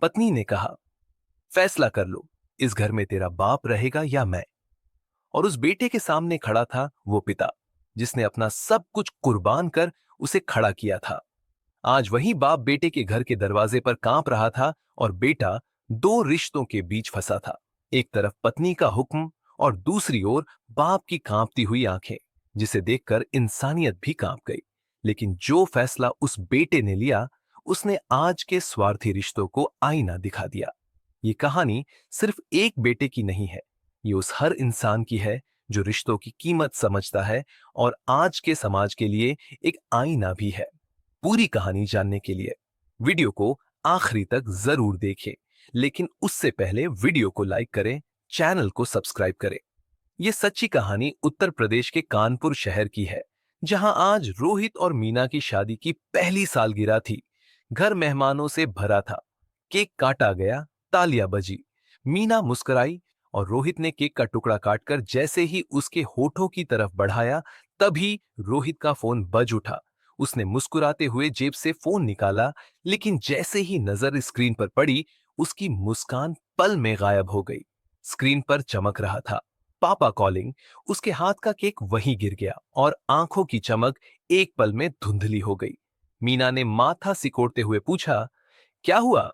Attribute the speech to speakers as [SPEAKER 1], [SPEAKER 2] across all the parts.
[SPEAKER 1] पत्नी ने कहा, फैसला कर लो, इस घर में तेरा बाप रहेगा या मैं। और उस बेटे के सामने खड़ा था वो पिता, जिसने अपना सब कुछ कुर्बान कर उसे खड़ा किया था। आज वही बाप बेटे के घर के दरवाजे पर कांप रहा था और बेटा दो रिश्तों के बीच फंसा था। एक तरफ पत्नी का हुक्म और दूसरी ओर बाप की कांपती हुई आंखें, जिसे देखकर इंसानियत भी कांप गई। लेकिन जो फैसला उस बेटे ने लिया, उसने आज के स्वार्थी रिश्तों को आईना दिखा दिया। ये कहानी सिर्फ एक बेटे की नहीं है, ये उस हर इंसान की है जो रिश्तों की कीमत समझता है और आज के समाज के लिए एक आईना भी है। पूरी कहानी जानने के लिए वीडियो को आखिरी तक जरूर देखें, लेकिन उससे पहले वीडियो को लाइक करें, चैनल को सब्सक्राइब करें। यह सच्ची कहानी उत्तर प्रदेश के कानपुर शहर की है, जहां आज रोहित और मीना की शादी की पहली सालगिरह थी। घर मेहमानों से भरा था, केक काटा गया, तालियां बजी, मीना मुस्कुराई और रोहित ने केक का टुकड़ा काटकर जैसे ही उसके होठों की तरफ बढ़ाया, तभी रोहित का फोन बज उठा। उसने मुस्कुराते हुए जेब से फोन निकाला, लेकिन जैसे ही नजर स्क्रीन पर पड़ी, उसकी मुस्कान पल में गायब हो गई। स्क्रीन पर चमक रहा था पापा कॉलिंग। उसके हाथ का केक वहीं गिर गया और आंखों की चमक एक पल में धुंधली हो गई। मीना ने माथा सिकोड़ते हुए पूछा, क्या हुआ?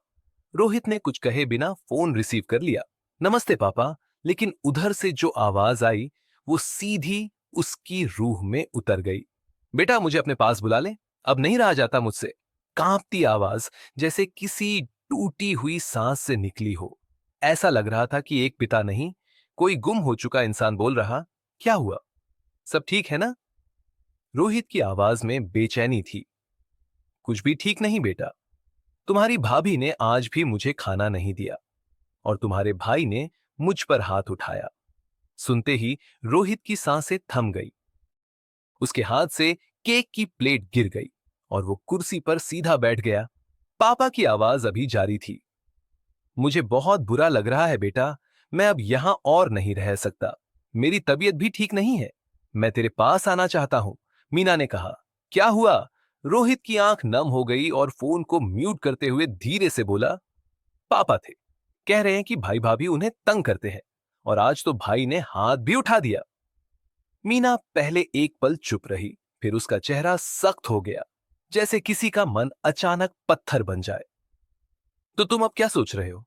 [SPEAKER 1] रोहित ने कुछ कहे बिना फोन रिसीव कर लिया। नमस्ते पापा। लेकिन उधर से जो आवाज आई, वो सीधी उसकी रूह में उतर गई। बेटा, मुझे अपने पास बुला ले, अब नहीं रहा जाता मुझसे। कांपती आवाज जैसे किसी टूटी हुई सांस से निकली हो। ऐसा लग रहा था कि एक पिता नहीं, कोई गुम हो चुका इंसान बोल रहा, क्या हुआ? सब ठीक है ना? रोहित की आवाज में बेचैनी थी। कुछ भी ठीक नहीं बेटा। तुम्हारी भाभी ने आज भी मुझे खाना नहीं दिया और तुम्हारे भाई ने मुझ पर हाथ उठाया। सुनते ही रोहित की सांसें थम गई। उसके हाथ से केक की प्लेट गिर गई और वो कुर्सी पर सीधा बैठ गया। पापा की आवाज अभी जारी थी, मुझे बहुत बुरा लग रहा है बेटा, मैं अब यहां और नहीं रह सकता। मेरी तबीयत भी ठीक नहीं है, मैं तेरे पास आना चाहता हूं। मीना ने कहा। क्या हुआ? रोहित की आंख नम हो गई और फोन को म्यूट करते हुए धीरे से बोला, पापा थे, कह रहे हैं कि भाई भाभी उन्हें तंग करते हैं और आज तो भाई ने हाथ भी उठा दिया। मीना पहले एक पल चुप रही, फिर उसका चेहरा सख्त हो गया, जैसे किसी का मन अचानक पत्थर बन जाए। तो तुम अब क्या सोच रहे हो?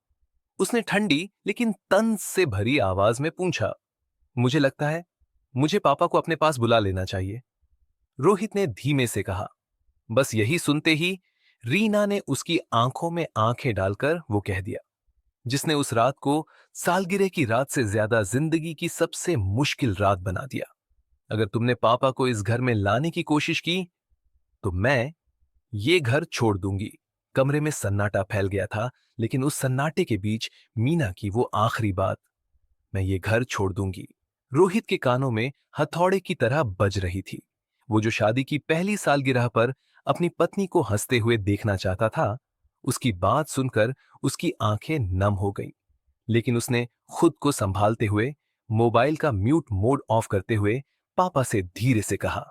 [SPEAKER 1] उसने ठंडी लेकिन तंज से भरी आवाज में पूछा। मुझे लगता है मुझे पापा को अपने पास बुला लेना चाहिए, रोहित ने धीमे से कहा। बस यही सुनते ही रीना ने उसकी आंखों में आंखें डालकर वो कह दिया, जिसने उस रात को सालगिरह की रात से ज्यादा जिंदगी की सबसे मुश्किल रात बना दिया। अगर तुमने पापा को इस घर में लाने की कोशिश की, तो मैं ये घर छोड़ दूंगी। कमरे में सन्नाटा फैल गया था, लेकिन उस सन्नाटे के बीच मीना की वो आखिरी बात, मैं ये घर छोड़ दूंगी, रोहित के कानों में हथौड़े की तरह बज रही थी। वो जो शादी की पहली सालगिरह पर अपनी पत्नी को हंसते हुए देखना चाहता था, उसकी बात सुनकर उसकी आंखें नम हो गईं। लेकिन उसने खुद को संभालते हुए मोबाइल का म्यूट मोड ऑफ करते हुए पापा से धीरे से कहा,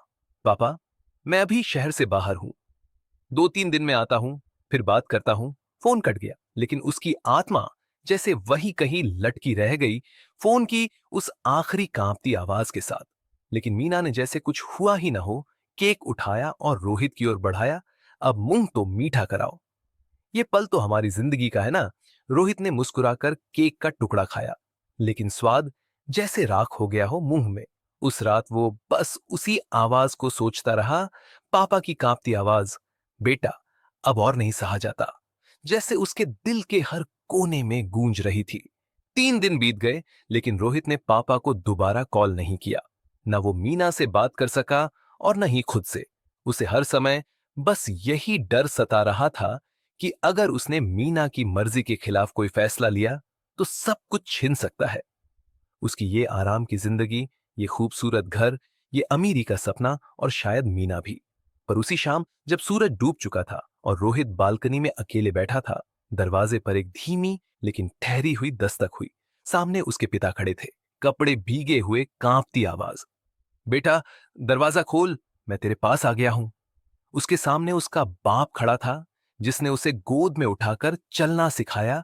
[SPEAKER 1] पापा, मैं अभी शहर से बाहर हूं, 2-3 दिन में आता हूं, फिर बात करता हूं। फोन कट गया, लेकिन उसकी आत्मा जैसे वही कहीं लटकी रह गई, फोन की उस आखिरी कांपती आवाज के साथ। लेकिन मीना ने जैसे कुछ हुआ ही ना हो, केक उठाया और रोहित की ओर बढ़ाया। अब मुंह तो मीठा कराओ, ये पल तो हमारी जिंदगी का है ना। रोहित ने मुस्कुराकर केक का टुकड़ा खाया, लेकिन स्वाद जैसे राख हो गया हो मुंह में। उस रात वो बस उसी आवाज को सोचता रहा, पापा की कांपती आवाज, बेटा, अब और नहीं सहा जाता, जैसे उसके दिल के हर कोने में गूंज रही थी। 3 दिन बीत गए, लेकिन रोहित ने पापा को दोबारा कॉल नहीं किया। न वो मीना से बात कर सका और न ही खुद से। उसे हर समय बस यही डर सता रहा था कि अगर उसने मीना की मर्जी के खिलाफ कोई फैसला लिया, तो सब कुछ छिन सकता है। उसकी ये आराम की जिंदगी, ये खूबसूरत घर, ये अमीरी का सपना और शायद मीना भी। पर उसी शाम जब सूरज डूब चुका था और रोहित बालकनी में अकेले बैठा था, दरवाजे पर एक धीमी लेकिन ठहरी हुई दस्तक हुई। सामने उसके पिता खड़े थे, कपड़े भीगे हुए, कांपती आवाज, बेटा, दरवाजा खोल, मैं तेरे पास आ गया हूं। उसके सामने उसका बाप खड़ा था, जिसने उसे गोद में उठाकर चलना सिखाया।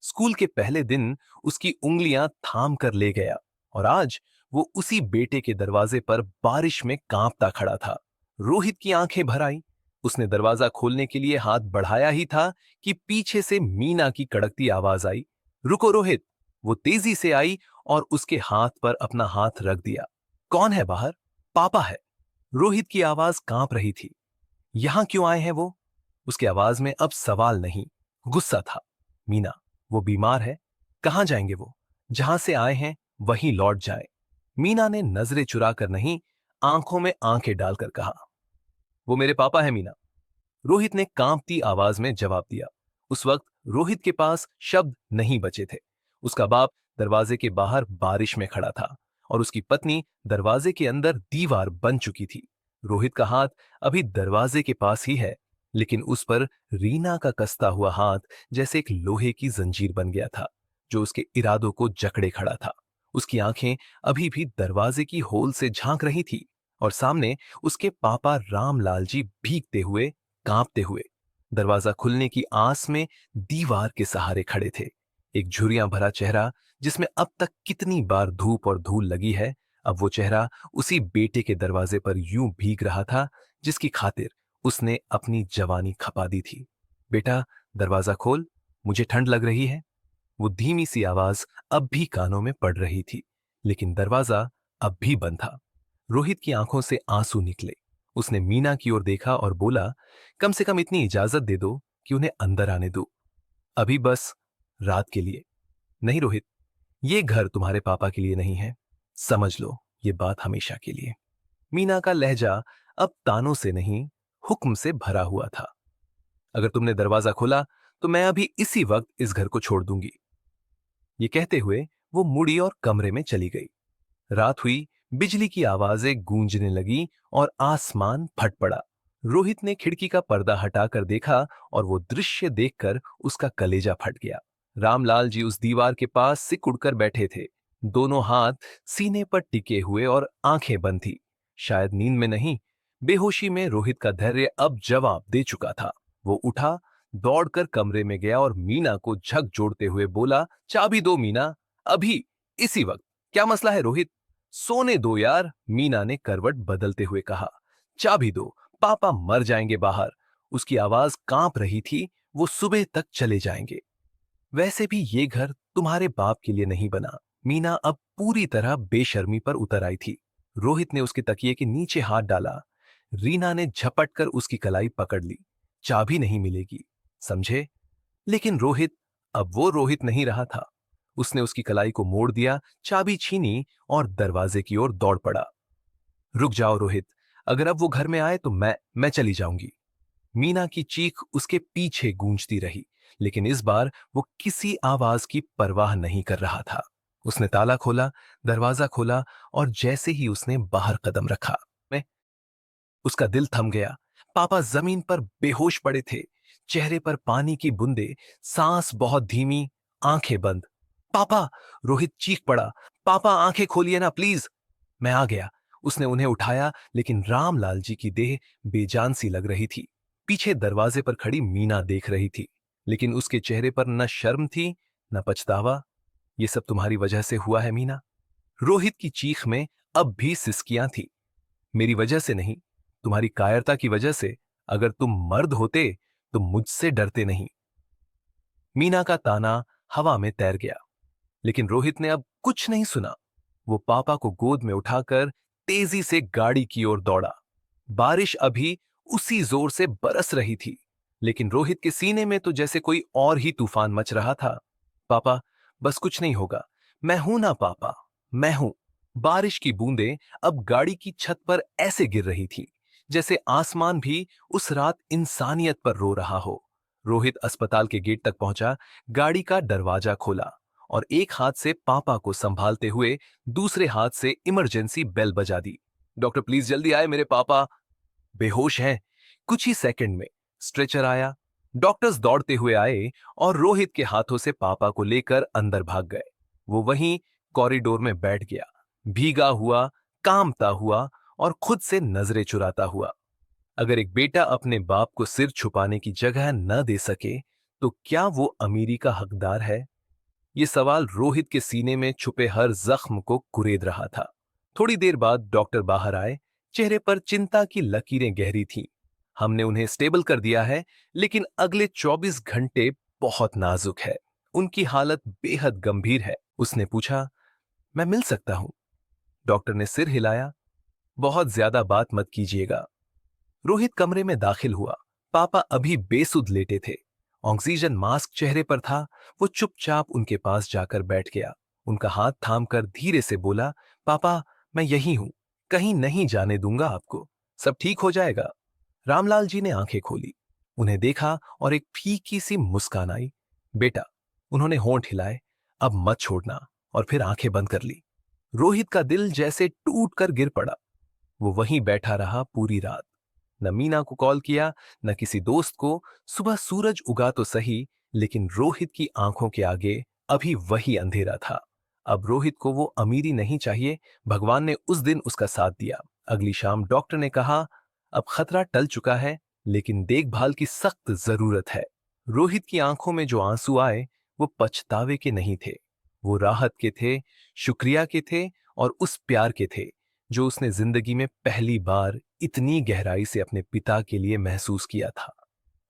[SPEAKER 1] स्कूल के पहले दिन उसकी उंगलियां थाम कर ले गया और आज वो उसी बेटे के दरवाजे पर बारिश में कांपता खड़ा था। रोहित की आंखें भर आई। उसने दरवाजा खोलने के लिए हाथ बढ़ाया ही था कि पीछे से मीना की कड़कती आवाज आई, रुको रोहित। वो तेजी से आई और उसके हाथ पर अपना हाथ रख दिया। कौन है बाहर? पापा है। रोहित की आवाज कांप रही थी। यहां क्यों आए हैं वो? उसकी आवाज में अब सवाल नहीं, गुस्सा था। मीना, वो बीमार है। कहां जाएंगे वो? जहां से आए हैं वहीं लौट जाएं। मीना ने नजरें चुरा कर नहीं, आंखों में आंखें डालकर कहा। वो मेरे पापा है मीना। रोहित ने कांपती आवाज में जवाब दिया। उस वक्त रोहित के पास शब्द नहीं बचे थे। उसका बाप दरवाजे के बाहर बारिश में खड़ा था और उसकी पत्नी दरवाजे के अंदर दीवार बन चुकी थी। रोहित का हाथ अभी दरवाजे के पास ही है, लेकिन उस पर रीना का कसता हुआ हाथ जैसे एक लोहे की जंजीर बन गया था, जो उसके इरादों को जकड़े खड़ा था। उसकी आंखें अभी भी दरवाजे की होल से झांक रही थी और सामने उसके पापा रामलाल जी भीगते हुए, कांपते हुए, दरवाजा खुलने की आस में दीवार के सहारे खड़े थे। एक झुर्रियां भरा चेहरा जिसमें अब तक कितनी बार धूप और धूल लगी है, अब वो चेहरा उसी बेटे के दरवाजे पर यूं भीग रहा था जिसकी खातिर उसने अपनी जवानी खपा दी थी। बेटा, दरवाजा खोल, मुझे ठंड लग रही है। वो धीमी सी आवाज अब भी कानों में पड़ रही थी, लेकिन दरवाजा अब भी बंद था। रोहित की आंखों से आंसू निकले। उसने मीना की ओर देखा और बोला, कम से कम इतनी इजाजत दे दो कि उन्हें अंदर आने दो, अभी बस रात के लिए। नहीं रोहित, ये घर तुम्हारे पापा के लिए नहीं है, समझ लो ये बात हमेशा के लिए। मीना का लहजा अब तानों से नहीं, हुक्म से भरा हुआ था। अगर तुमने दरवाजा खोला तो मैं अभी इसी वक्त इस घर को छोड़ दूंगी। ये कहते हुए वो मुड़ी और कमरे में चली गई। रात हुई, बिजली की आवाजें गूंजने लगी और आसमान फट पड़ा। रोहित ने खिड़की का पर्दा हटाकर देखा और वो दृश्य देखकर उसका कलेजा फट गया। रामलाल जी उस दीवार के पास सिक उड़कर बैठे थे, दोनों हाथ सीने पर टिके हुए और आंखें बंद थी। शायद नींद में नहीं, बेहोशी में रोहित का धैर्य अब जवाब दे चुका था। वो उठा, दौड़कर कमरे में गया और मीना को झकझोरते हुए बोला, चाबी दो मीना, अभी, इसी वक्त। क्या मसला है रोहित? सोने दो यार, मीना ने करवट बदलते हुए कहा। चाबी दो, पापा मर जाएंगे बाहर। उसकी आवाज कांप रही थी। वो सुबह तक चले जाएंगे। वैसे भी ये घर तुम्हारे बाप के लिए नहीं बना। मीना अब पूरी तरह बेशर्मी पर उतर आई थी। रोहित ने उसके तकिए के नीचे हाथ डाला। रीना ने झपट कर उसकी कलाई पकड़ ली। चाबी नहीं मिलेगी, समझे? लेकिन रोहित, अब वो रोहित नहीं रहा था। उसने उसकी कलाई को मोड़ दिया, चाबी छीनी और दरवाजे की ओर दौड़ पड़ा। रुक जाओ रोहित, अगर अब वो घर में आए तो मैं चली जाऊंगी। मीना की चीख उसके पीछे गूंजती रही, लेकिन इस बार वो किसी आवाज की परवाह नहीं कर रहा था। उसने ताला खोला, दरवाजा खोला और जैसे ही उसने बाहर कदम रखा, मैं उसका दिल थम गया। पापा जमीन पर बेहोश पड़े थे, चेहरे पर पानी की बूंदें, सांस बहुत धीमी, आंखें बंद। पापा! रोहित चीख पड़ा। पापा, आंखें खोलिए ना प्लीज। मैं आ गया। उसने उन्हें उठाया, लेकिन रामलाल जी की देह बेजान सी लग रही थी। पीछे दरवाजे पर खड़ी मीना देख रही थी, लेकिन उसके चेहरे पर न शर्म थी न पछतावा। ये सब तुम्हारी वजह से हुआ है मीना। रोहित की चीख में अब भी सिसकियां थी। मेरी वजह से नहीं, तुम्हारी कायरता की वजह से। अगर तुम मर्द होते तो मुझसे डरते नहीं। मीना का ताना हवा में तैर गया, लेकिन रोहित ने अब कुछ नहीं सुना। वो पापा को गोद में उठाकर तेजी से गाड़ी की ओर दौड़ा। बारिश अभी उसी जोर से बरस रही थी, लेकिन रोहित के सीने में तो जैसे कोई और ही तूफान मच रहा था। पापा, बस कुछ नहीं होगा, मैं हूं ना पापा, मैं हूं। बारिश की बूंदें अब गाड़ी की छत पर ऐसे गिर रही थी जैसे आसमान भी उस रात इंसानियत पर रो रहा हो। रोहित अस्पताल के गेट तक पहुंचा, गाड़ी का दरवाजा खोला और एक हाथ से पापा को संभालते हुए दूसरे हाथ से इमरजेंसी बेल बजा दी। डॉक्टर प्लीज जल्दी आए, मेरे पापा बेहोश हैं। कुछ ही सेकंड में स्ट्रेचर आया। डॉक्टर्स दौड़ते हुए आए और रोहित के हाथों से पापा को लेकर अंदर भाग गए। वो वहीं कॉरिडोर में बैठ गया, भीगा हुआ, कांपता हुआ और खुद से नजरें चुराता हुआ। अगर एक बेटा अपने बाप को सिर छुपाने की जगह न दे सके तो क्या वो अमीरी का हकदार है? ये सवाल रोहित के सीने में छुपे हर जख्म को कुरेद रहा था। थोड़ी देर बाद डॉक्टर बाहर आए। चेहरे पर चिंता की लकीरें गहरी थीं। हमने उन्हें स्टेबल कर दिया है, लेकिन अगले 24 घंटे बहुत नाजुक है। उनकी हालत बेहद गंभीर है। उसने पूछा, मैं मिल सकता हूं? डॉक्टर ने सिर हिलाया। बहुत ज्यादा बात मत कीजिएगा। रोहित कमरे में दाखिल हुआ। पापा अभी बेसुध लेटे थे। ऑक्सीजन मास्क चेहरे पर था। वो चुपचाप उनके पास जाकर बैठ गया। उनका हाथ थामकर धीरे से बोला, पापा, मैं यहीं हूं, कहीं नहीं जाने दूंगा आपको। सब ठीक हो जाएगा। रामलाल जी ने आंखें खोली, उन्हें देखा और एक फीकी सी मुस्कान आई। बेटा, उन्होंने होंठ हिलाए, अब मत छोड़ना, और फिर आंखें बंद कर ली। रोहित का दिल जैसे टूट कर गिर पड़ा। वो वहीं बैठा रहा पूरी रात। न मीना को कॉल किया, न किसी दोस्त को। सुबह सूरज उगा तो सही, लेकिन रोहित की आंखों के आगे अभी वही अंधेरा था। अब रोहित को वो अमीरी नहीं चाहिए। भगवान ने उस दिन उसका साथ दिया। अगली शाम डॉक्टर ने कहा, अब खतरा टल चुका है, लेकिन देखभाल की सख्त जरूरत है। रोहित की आंखों में जो आंसू आए, वो पछतावे के नहीं थे। वो राहत के थे, शुक्रिया के थे, और उस प्यार के थे जो उसने जिंदगी में पहली बार इतनी गहराई से अपने पिता के लिए महसूस किया था।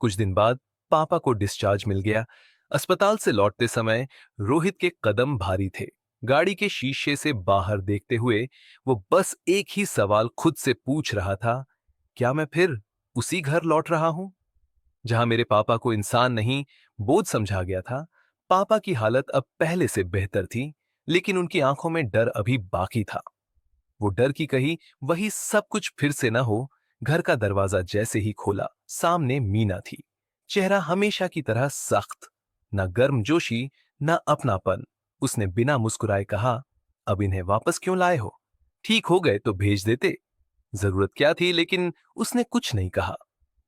[SPEAKER 1] कुछ दिन बाद पापा को डिस्चार्ज मिल गया। अस्पताल से लौटते समय रोहित के कदम भारी थे। गाड़ी के शीशे से बाहर देखते हुए वो बस एक ही सवाल खुद से पूछ रहा था, क्या मैं फिर उसी घर लौट रहा हूं जहां मेरे पापा को इंसान नहीं, बोझ समझा गया था? पापा की हालत अब पहले से बेहतर थी, लेकिन उनकी आंखों में डर अभी बाकी था। वो डर की कही वही सब कुछ फिर से न हो। घर का दरवाजा जैसे ही खोला, सामने मीना थी। चेहरा हमेशा की तरह सख्त, न गर्मजोशी, न अपनापन। उसने बिना मुस्कुराए कहा, अब इन्हें वापस क्यों लाए हो? ठीक हो गए तो भेज देते। जरूरत क्या थी? लेकिन उसने कुछ नहीं कहा।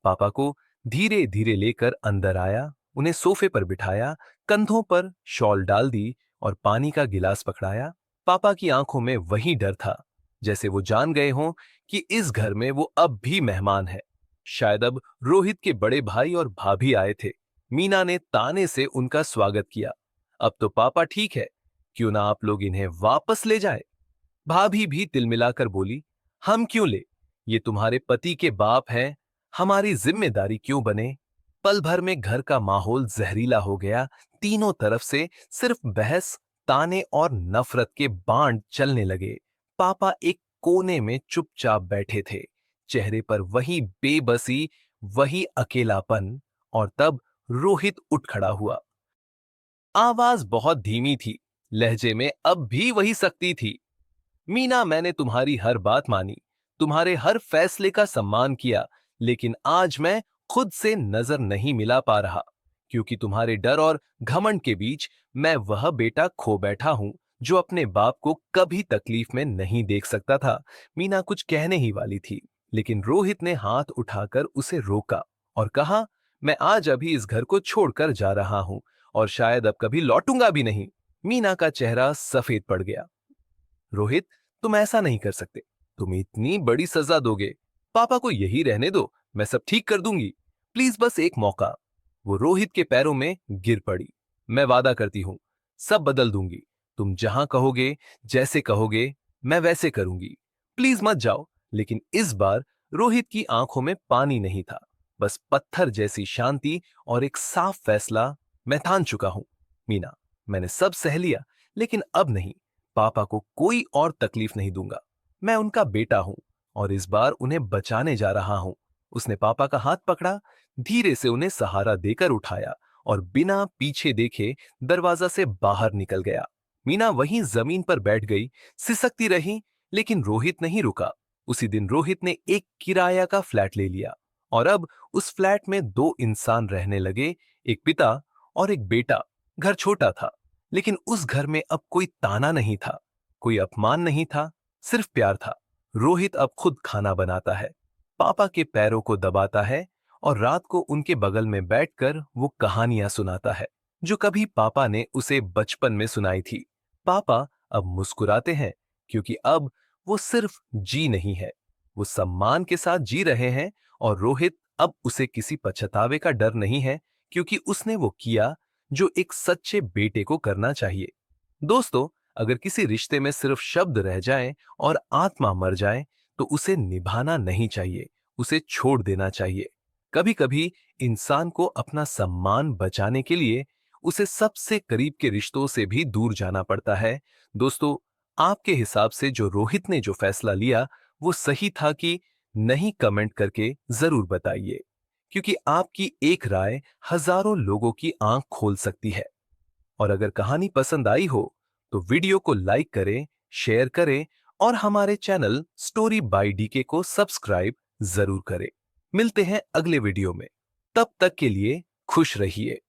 [SPEAKER 1] पापा को धीरे धीरे लेकर अंदर आया, उन्हें सोफे पर बिठाया, कंधों पर शॉल डाल दी और पानी का गिलास पकड़ाया। पापा की आंखों में वही डर था, जैसे वो जान गए हों कि इस घर में वो अब भी मेहमान है। शायद अब रोहित के बड़े भाई और भाभी आए थे। मीना ने ताने से उनका स्वागत किया। अब तो पापा ठीक है, क्यों ना आप लोग इन्हें वापस ले जाए? भाभी भी तिलमिलाकर बोली, हम क्यों ले? ये तुम्हारे पति के बाप हैं, हमारी जिम्मेदारी क्यों बने? पल भर में घर का माहौल जहरीला हो गया। तीनों तरफ से सिर्फ बहस, ताने और नफरत के बाण चलने लगे। पापा एक कोने में चुपचाप बैठे थे, चेहरे पर वही बेबसी, वही अकेलापन। और तब रोहित उठ खड़ा हुआ। आवाज बहुत धीमी थी, लहजे में अब भी वही सख्ती थी। मीना, मैंने तुम्हारी हर बात मानी, तुम्हारे हर फैसले का सम्मान किया, लेकिन आज मैं खुद से नजर नहीं मिला पा रहा, क्योंकि तुम्हारे डर और घमंड के बीच मैं वह बेटा खो बैठा हूं जो अपने बाप को कभी तकलीफ में नहीं देख सकता था। मीना कुछ कहने ही वाली थी, लेकिन रोहित ने हाथ उठाकर उसे रोका और कहा, मैं आज अभी इस घर को छोड़कर जा रहा हूं, और शायद अब कभी लौटूंगा भी नहीं। मीना का चेहरा सफेद पड़ गया। रोहित, तुम ऐसा नहीं कर सकते। तुम इतनी बड़ी सजा दोगे। पापा को यही रहने दो, मैं सब ठीक कर दूंगी। प्लीज बस एक मौका। वो रोहित के पैरों में गिर पड़ी। मैं वादा करती हूं, सब बदल दूंगी। तुम जहां कहोगे, जैसे कहोगे, मैं वैसे करूंगी। प्लीज मत जाओ। लेकिन इस बार रोहित की आंखों में पानी नहीं था, बस पत्थर जैसी शांति और एक साफ फैसला। मैं ठान चुका हूं मीना, मैंने सब सह लिया, लेकिन अब नहीं। पापा को कोई और तकलीफ नहीं दूंगा। मैं उनका बेटा हूं और इस बार उन्हें बचाने जा रहा हूं। उसने पापा का हाथ पकड़ा, धीरे से उन्हें सहारा देकर उठाया और बिना पीछे देखे दरवाजा से बाहर निकल गया। मीना वहीं जमीन पर बैठ गई, सिसकती रही, लेकिन रोहित नहीं रुका। उसी दिन रोहित ने एक किराया का फ्लैट ले लिया और अब उस फ्लैट में दो इंसान रहने लगे, एक पिता और एक बेटा। घर छोटा था, लेकिन उस घर में अब कोई ताना नहीं था, कोई अपमान नहीं था, सिर्फ प्यार था। रोहित अब खुद खाना बनाता है, पापा के पैरों को दबाता है और रात को उनके बगल में बैठकर वो कहानियां सुनाता है जो कभी पापा ने उसे बचपन में सुनाई थी। पापा अब मुस्कुराते हैं, क्योंकि अब वो सिर्फ जी नहीं है, वो सम्मान के साथ जी रहे हैं और रोहित अब उसे किसी पछतावे का डर नहीं है, क्योंकि उसने वो किया जो एक सच्चे बेटे को करना चाहिए। दोस्तों, अगर किसी रिश्ते में सिर्फ शब्द रह जाएं और आत्मा मर जाए, तो उसे निभाना नहीं चाहिए, उसे छोड़ देना चाहिए। कभी कभी इंसान को अपना सम्मान बचाने के लिए उसे सबसे करीब के रिश्तों से भी दूर जाना पड़ता है। दोस्तों, आपके हिसाब से जो रोहित ने जो फैसला लिया वो सही था कि नहीं? कमेंट करके जरूर बताइए, क्योंकि आपकी एक राय हजारों लोगों की आंख खोल सकती है। और अगर कहानी पसंद आई हो तो वीडियो को लाइक करें, शेयर करें और हमारे चैनल स्टोरी बाय डीके को सब्सक्राइब जरूर करें। मिलते हैं अगले वीडियो में। तब तक के लिए खुश रहिए।